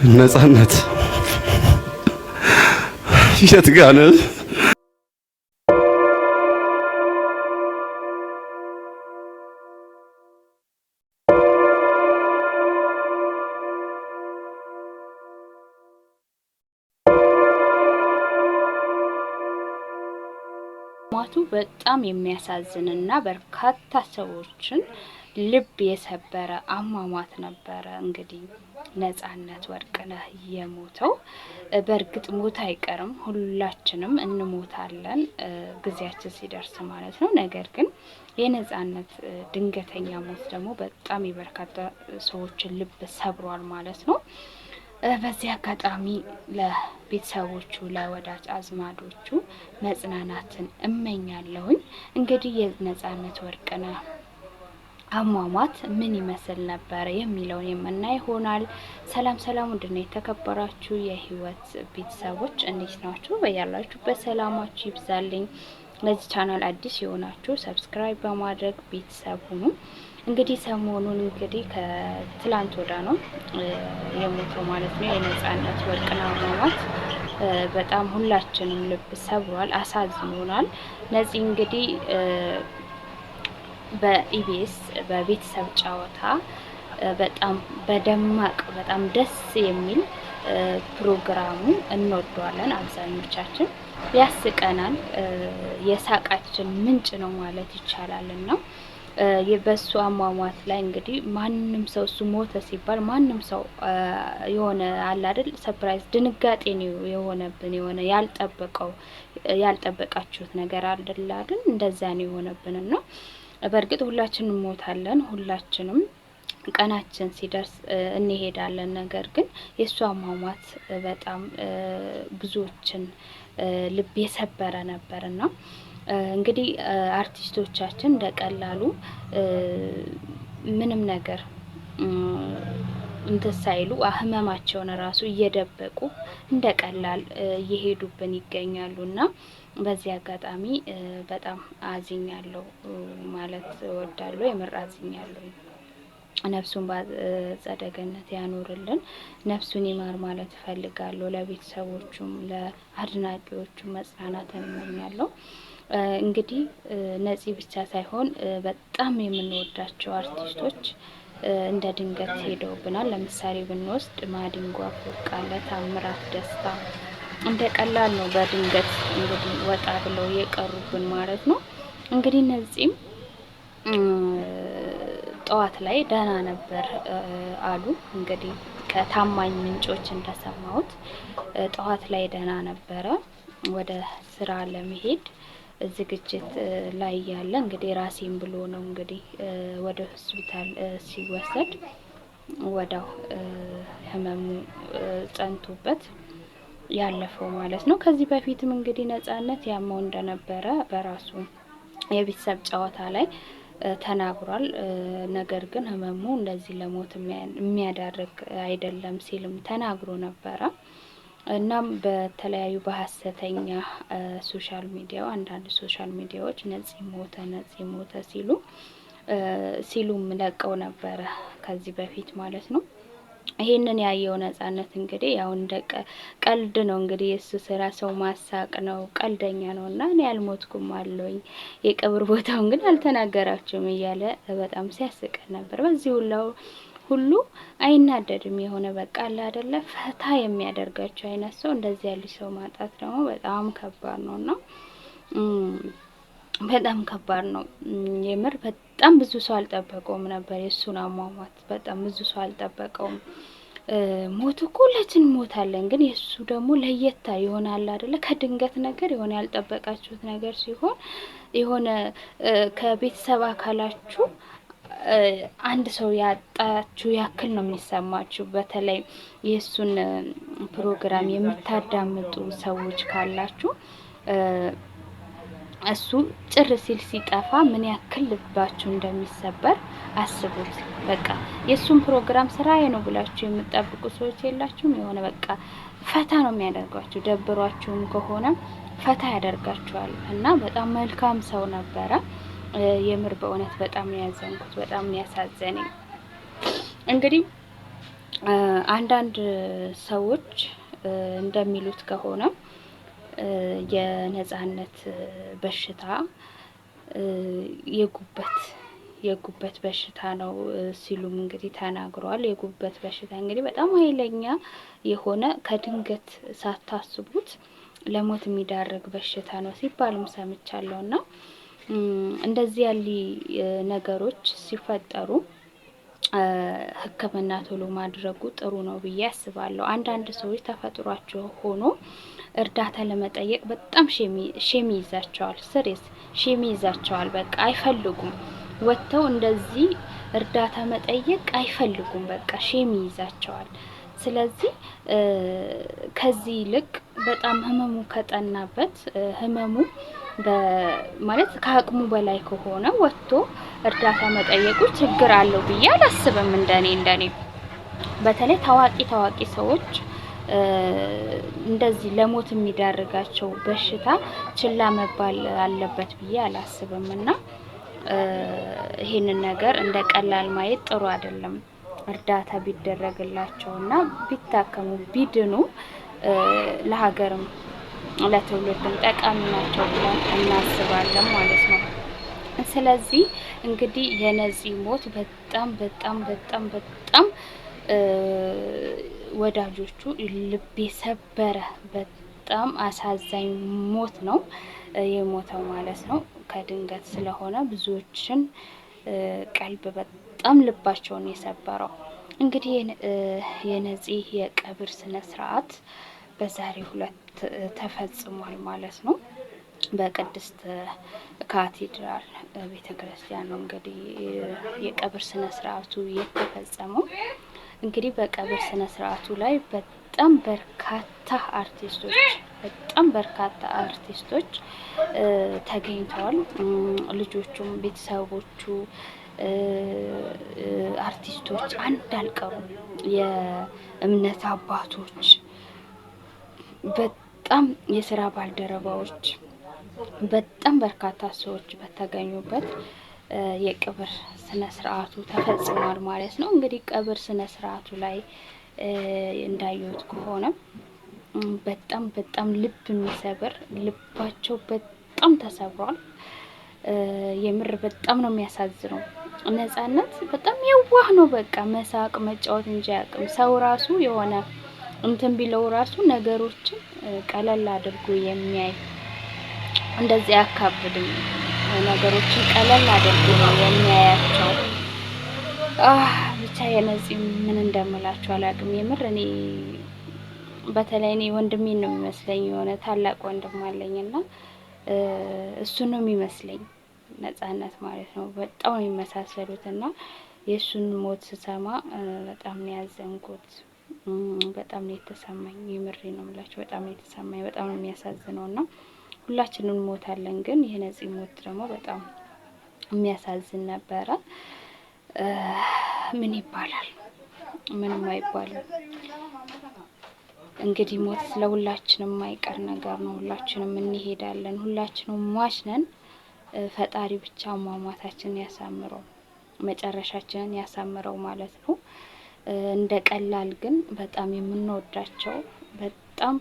ነፃነት የት ጋር ነህ? ሟቱ በጣም የሚያሳዝንና በርካታ ሰዎችን ልብ የሰበረ አሟሟት ነበረ። እንግዲህ ነፃነት ወርቅነህ የሞተው በእርግጥ ሞት አይቀርም፣ ሁላችንም እንሞታለን ጊዜያችን ሲደርስ ማለት ነው። ነገር ግን የነፃነት ድንገተኛ ሞት ደግሞ በጣም የበርካታ ሰዎችን ልብ ሰብሯል ማለት ነው። በዚህ አጋጣሚ ለቤተሰቦቹ ለወዳጅ አዝማዶቹ መጽናናትን እመኛለሁኝ። እንግዲህ የነፃነት ወርቅነህ አሟሟት ምን ይመስል ነበር የሚለውን የምናይ ይሆናል። ሰላም ሰላም፣ ውድና የተከበራችሁ የህይወት ቤተሰቦች እንዴት ናችሁ? በያላችሁበት ሰላማችሁ ይብዛልኝ። ለዚህ ቻናል አዲስ የሆናችሁ ሰብስክራይብ በማድረግ ቤተሰብ ሁኑ። እንግዲህ ሰሞኑን እንግዲህ ከትላንት ወዳ ነው የሞተው ማለት ነው የነፃነት ወርቅነህ አሟሟት በጣም ሁላችንም ልብ ሰብሯል፣ አሳዝኖናል። ነፂ እንግዲህ በኢቢኤስ በቤተሰብ ጨዋታ በጣም በደማቅ በጣም ደስ የሚል ፕሮግራሙ እንወደዋለን አብዛኞቻችን፣ ያስቀናል፣ የሳቃችን ምንጭ ነው ማለት ይቻላልና በሱ አሟሟት ላይ እንግዲህ ማንም ሰው እሱ ሞተ ሲባል ማንም ሰው የሆነ አለ አይደል ሰርፕራይዝ ድንጋጤ ነው የሆነብን፣ የሆነ ያልጠበቃችሁት ነገር አይደል አይደል እንደዛ ነው የሆነብንና በእርግጥ ሁላችንም ሞታለን፣ ሁላችንም ቀናችን ሲደርስ እንሄዳለን። ነገር ግን የሷ አሟሟት በጣም ብዙዎችን ልብ የሰበረ ነበርና እንግዲህ አርቲስቶቻችን እንደቀላሉ ምንም ነገር እንትን ሳይሉ ህመማቸውን ራሱ እየደበቁ እንደቀላል እየሄዱብን ይገኛሉና በዚህ አጋጣሚ በጣም አዝኛለሁ ማለት እወዳለሁ። የምር አዝኛለሁ። ነፍሱን በአጸደ ገነት ያኖርልን፣ ነፍሱን ይማር ማለት እፈልጋለሁ። ለቤተሰቦቹም ለአድናቂዎቹም መጽናናትን እመኛለሁ። እንግዲህ ነፂ ብቻ ሳይሆን በጣም የምንወዳቸው አርቲስቶች እንደ ድንገት ሄደውብናል። ለምሳሌ ብንወስድ ማዲንጎ አፈወርቅ፣ ታምራት ደስታ እንደ ቀላል ነው በድንገት እንግዲህ ወጣ ብለው የቀሩብን ማለት ነው። እንግዲህ ነፂም ጠዋት ላይ ደህና ነበር አሉ። እንግዲህ ከታማኝ ምንጮች እንደሰማሁት ጠዋት ላይ ደህና ነበረ። ወደ ስራ ለመሄድ ዝግጅት ላይ ያለ እንግዲህ ራሴን ብሎ ነው እንግዲህ ወደ ሆስፒታል ሲወሰድ ወዳው ህመሙ ጸንቶበት ያለፈው ማለት ነው። ከዚህ በፊትም እንግዲህ ነፃነት ያመው እንደነበረ በራሱ የቤተሰብ ጨዋታ ላይ ተናግሯል። ነገር ግን ህመሙ እንደዚህ ለሞት የሚያዳርግ አይደለም ሲልም ተናግሮ ነበረ። እናም በተለያዩ በሐሰተኛ ሶሻል ሚዲያው አንዳንድ ሶሻል ሚዲያዎች ነፂ ሞተ ሲሉም ለቀው ነበረ ከዚህ በፊት ማለት ነው። ይሄንን ያየው ነፃነት እንግዲህ ያው እንደ ቀልድ ነው እንግዲህ የሱ ስራ ሰው ማሳቅ ነው፣ ቀልደኛ ነውና እኔ ያልሞትኩም አለኝ የቀብር ቦታውን ግን አልተናገራችሁም እያለ በጣም ሲያስቀን ነበር። በዚህ ሁሉ አይናደድም። የሆነ በቃ አለ አይደለ ፈታ የሚያደርጋቸው አይነት ሰው እንደዚህ ያለ ሰው ማጣት ደግሞ በጣም ከባድ ነውና በጣም ከባድ ነው የምር። በጣም ብዙ ሰው አልጠበቀውም ነበር የሱን አሟሟት፣ በጣም ብዙ ሰው አልጠበቀውም። ሞት እኮ ሁላችን ሞታለን፣ ግን የሱ ደግሞ ለየታ ይሆናል አይደለ ከድንገት ነገር የሆነ ያልጠበቃችሁት ነገር ሲሆን የሆነ ከቤተሰብ አካላችሁ አንድ ሰው ያጣችሁ ያክል ነው የሚሰማችሁ። በተለይ የሱን ፕሮግራም የምታዳምጡ ሰዎች ካላችሁ እሱ ጭር ሲል ሲጠፋ ምን ያክል ልባችሁ እንደሚሰበር አስቡት። በቃ የሱን ፕሮግራም ስራዬ ነው ብላችሁ የምትጠብቁ ሰዎች የላችሁም? የሆነ በቃ ፈታ ነው የሚያደርጋችሁ፣ ደብሯችሁም ከሆነ ፈታ ያደርጋችኋል። እና በጣም መልካም ሰው ነበረ። የምር በእውነት በጣም ያዘንኩት፣ በጣም ያሳዘነኝ እንግዲህ አንዳንድ ሰዎች እንደሚሉት ከሆነ የነጻነት በሽታ የጉበት በሽታ ነው ሲሉም እንግዲህ ተናግረዋል። የጉበት በሽታ እንግዲህ በጣም ኃይለኛ የሆነ ከድንገት ሳታስቡት ለሞት የሚዳርግ በሽታ ነው ሲባልም ሰምቻለሁና እንደዚህ ያሉ ነገሮች ሲፈጠሩ ሕክምና ቶሎ ማድረጉ ጥሩ ነው ብዬ አስባለሁ። አንዳንድ ሰዎች ተፈጥሯቸው ሆኖ እርዳታ ለመጠየቅ በጣም ሼም ይዛቸዋል። ስሬስ ሼም ይዛቸዋል። በቃ አይፈልጉም፣ ወጥተው እንደዚህ እርዳታ መጠየቅ አይፈልጉም። በቃ ሼም ይዛቸዋል። ስለዚህ ከዚህ ይልቅ በጣም ህመሙ ከጠናበት ህመሙ ማለት ከአቅሙ በላይ ከሆነ ወጥቶ እርዳታ መጠየቁ ችግር አለው ብዬ አላስብም። እንደኔ በተለይ ታዋቂ ሰዎች እንደዚህ ለሞት የሚዳርጋቸው በሽታ ችላ መባል አለበት ብዬ አላስብም እና ይሄንን ነገር እንደ ቀላል ማየት ጥሩ አይደለም። እርዳታ ቢደረግላቸውና ቢታከሙ ቢድኑ ለሀገርም ለትውልድም ጠቃሚ ናቸው ብለን እናስባለን ማለት ነው። ስለዚህ እንግዲህ የነፂ ሞት በጣም ወዳጆቹ ልብ የሰበረ በጣም አሳዛኝ ሞት ነው የሞተው ማለት ነው። ከድንገት ስለሆነ ብዙዎችን ቀልብ በጣም ልባቸውን የሰበረው እንግዲህ የነፂ የቀብር ስነ ስርዓት በዛሬው ዕለት ተፈጽሟል ማለት ነው። በቅድስት ካቴድራል ቤተክርስቲያን ነው እንግዲህ የቀብር ስነ ስርዓቱ የተፈጸመው። እንግዲህ በቀብር ስነ ስርዓቱ ላይ በጣም በርካታ አርቲስቶች ተገኝተዋል። ልጆቹም ቤተሰቦቹ አርቲስቶች አንድ አልቀሩም። የእምነት አባቶች በጣም የስራ ባልደረባዎች በጣም በርካታ ሰዎች በተገኙበት የቀብር ስነ ስርዓቱ ተፈጽሟል ማለት ነው። እንግዲህ ቀብር ስነ ስርዓቱ ላይ እንዳየሁት ከሆነ በጣም ልብ የሚሰብር ልባቸው በጣም ተሰብሯል። የምር በጣም ነው የሚያሳዝነው። ነጻነት በጣም የዋህ ነው። በቃ መሳቅ መጫወት እንጂ አያውቅም። ሰው ራሱ የሆነ እንትን ቢለው ራሱ ነገሮችን ቀለል አድርጎ የሚያይ እንደዚህ አያካብድም። ነገሮችን ቀለል አድርጎ ነው የሚያያቸው። ብቻ የነፂ ምን እንደምላችሁ አላውቅም። የምር እኔ በተለይ እኔ ወንድሜን ነው የሚመስለኝ። የሆነ ታላቅ ወንድም አለኝና እሱ ነው የሚመስለኝ ነጻነት ማለት ነው። በጣም ነው የሚመሳሰሉት እና የእሱን ሞት ስሰማ በጣም ነው ያዘንኩት። በጣም ነው የተሰማኝ። የምሬ ነው የምላችሁ። በጣም ነው የተሰማኝ። በጣም ነው የሚያሳዝነው እና ሁላችንም ሞታለን፣ ግን የነፂ ሞት ደግሞ በጣም የሚያሳዝን ነበረ። ምን ይባላል? ምንም አይባልም። እንግዲህ ሞት ለሁላችንም የማይቀር ነገር ነው። ሁላችንም እንሄዳለን። ሁላችንም ሟች ነን። ፈጣሪ ብቻ አሟሟታችንን ያሳምረው፣ መጨረሻችንን ያሳምረው ማለት ነው። እንደ ቀላል ግን በጣም የምንወዳቸው በጣም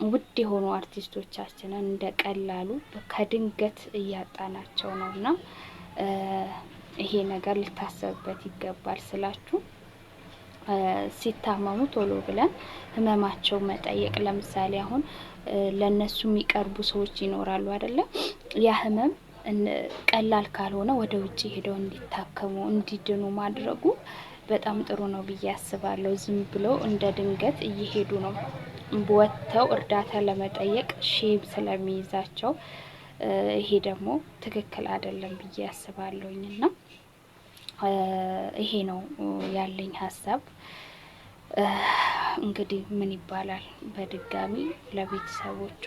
ውድ የሆኑ አርቲስቶቻችንን እንደ ቀላሉ ከድንገት እያጣናቸው ነውና ይሄ ነገር ሊታሰብበት ይገባል ስላችሁ ሲታመሙ ቶሎ ብለን ህመማቸው መጠየቅ። ለምሳሌ አሁን ለነሱ የሚቀርቡ ሰዎች ይኖራሉ አይደለ? ያ ህመም ቀላል ካልሆነ ወደ ውጪ ሄደው እንዲታከሙ እንዲድኑ ማድረጉ በጣም ጥሩ ነው ብዬ አስባለሁ። ዝም ብለው እንደ ድንገት እየሄዱ ነው ወጥተው እርዳታ ለመጠየቅ ሼም ስለሚይዛቸው ይሄ ደግሞ ትክክል አይደለም ብዬ አስባለሁኝና ይሄ ነው ያለኝ ሀሳብ። እንግዲህ ምን ይባላል? በድጋሚ ለቤተሰቦቹ፣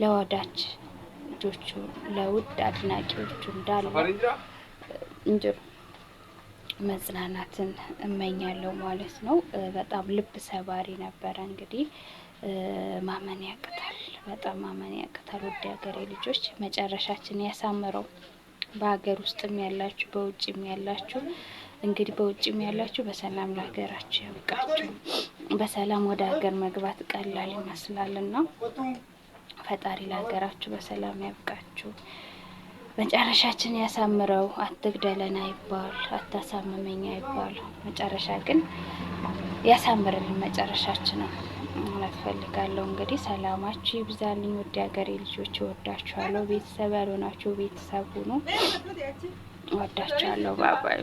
ለወዳጅ ልጆቹ፣ ለውድ አድናቂዎቹ እንዳለ እንጂ መጽናናትን እመኛለሁ ማለት ነው። በጣም ልብ ሰባሪ ነበረ። እንግዲህ ማመን ያቅታል፣ በጣም ማመን ያቅታል። ውድ ሀገሬ ልጆች መጨረሻችን ያሳምረው። በሀገር ውስጥም ያላችሁ በውጭም ያላችሁ እንግዲህ በውጭም ያላችሁ በሰላም ለሀገራችሁ ያብቃችሁ። በሰላም ወደ ሀገር መግባት ቀላል ይመስላልና ፈጣሪ ለሀገራችሁ በሰላም ያብቃችሁ። መጨረሻችን ያሳምረው። አትግደለን አይባል፣ አታሳምመኝ አይባል። መጨረሻ ግን ያሳምርልን መጨረሻችንን ማለት ፈልጋለሁ። እንግዲህ ሰላማችሁ ይብዛልኝ። ውድ ሀገሬ ልጆች እወዳችኋለሁ። ቤተሰብ ያልሆናችሁ ቤተሰብ ሁኑ። እወዳችኋለሁ። ባባይ